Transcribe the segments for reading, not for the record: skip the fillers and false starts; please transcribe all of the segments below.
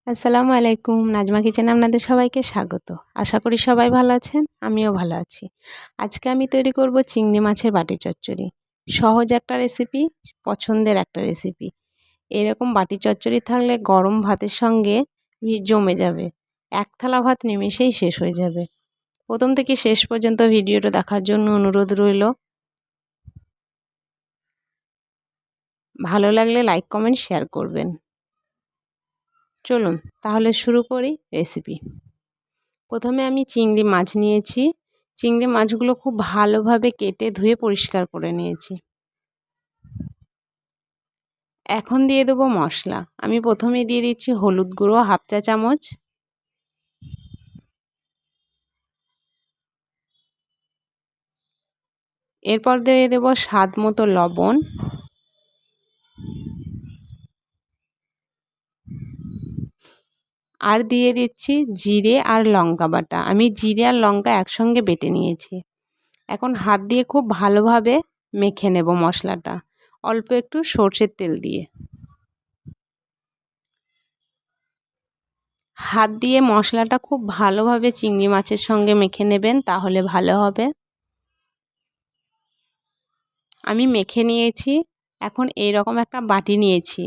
আসসালামু আলাইকুম, নাজমা কিচেনে আপনাদের সবাইকে স্বাগত। আশা করি সবাই ভালো আছেন, আমিও ভালো আছি। আজকে আমি তৈরি করব চিংড়ি মাছের বাটি চচ্চড়ি। সহজ একটা রেসিপি, পছন্দের একটা রেসিপি। এরকম বাটি চচ্চড়ি থাকলে গরম ভাতের সঙ্গে জমে যাবে। এক থালা ভাত নিমেষেই শেষ হয়ে যাবে। প্রথম থেকে শেষ পর্যন্ত ভিডিওটা দেখার জন্য অনুরোধ রইল। ভালো লাগলে লাইক কমেন্ট শেয়ার করবেন। চলুন তাহলে শুরু করি রেসিপি। প্রথমে আমি চিংড়ি মাছ নিয়েছি। চিংড়ি মাছগুলো খুব ভালোভাবে কেটে ধুয়ে পরিষ্কার করে নিয়েছি। এখন দিয়ে দেবো মশলা। আমি প্রথমে দিয়ে দিচ্ছি হলুদ গুঁড়ো হাফ চা চামচ, এরপর দিয়ে দেবো স্বাদ মতো লবণ, আর দিয়ে দিচ্ছি জিরে আর লঙ্কা বাটা। আমি জিরে আর লঙ্কা একসঙ্গে বেটে নিয়েছি। এখন হাত দিয়ে খুব ভালোভাবে মেখে নেব মশলাটা, অল্প একটু সরষের তেল দিয়ে। হাত দিয়ে মশলাটা খুব ভালোভাবে চিংড়ি মাছের সঙ্গে মেখে নেবেন, তাহলে ভালো হবে। আমি মেখে নিয়েছি। এখন এইরকম একটা বাটি নিয়েছি,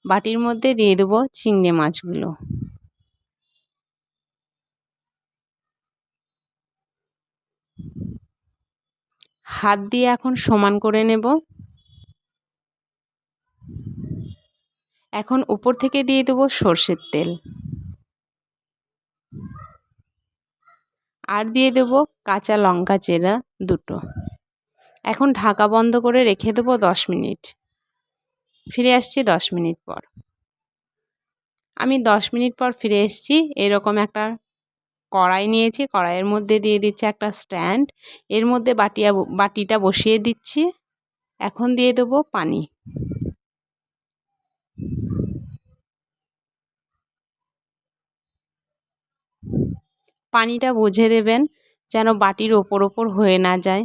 বাটির মধ্যে দিয়ে দেবো চিংড়ি মাছগুলো। হাত দিয়ে এখন সমান করে নেব। এখন উপর থেকে দিয়ে দেবো সরষের তেল, আর দিয়ে দেবো কাঁচা লঙ্কা চেরা দুটো। এখন ঢাকা বন্ধ করে রেখে দেবো 10 মিনিট। ফিরে আসছি 10 মিনিট পর। আমি 10 মিনিট পর ফিরে এসেছি। এরকম একটা কড়াই নিয়েছি, কড়াইয়ের মধ্যে দিয়ে দিচ্ছি একটা স্ট্যান্ড, এর মধ্যে বাটিটা বসিয়ে দিচ্ছি। এখন দিয়ে দেবো পানি। পানিটা বুঝে দেবেন, যেন বাটির ওপর হয়ে না যায়।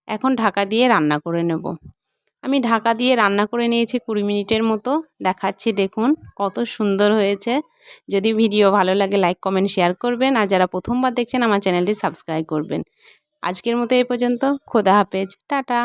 এখন ঢাকা দিয়ে রান্না করে নেব। আমি ঢাকা দিয়ে রান্না করে নিয়েছি 20 মিনিটের মতো। দেখাচ্ছি, দেখুন কত সুন্দর হয়েছে। যদি ভিডিও ভালো লাগে লাইক কমেন্ট শেয়ার করবেন, আর যারা প্রথমবার দেখছেন আমার চ্যানেলটি সাবস্ক্রাইব করবেন। আজকের মতো এই পর্যন্ত। খোদা হাফেজ, টাটা।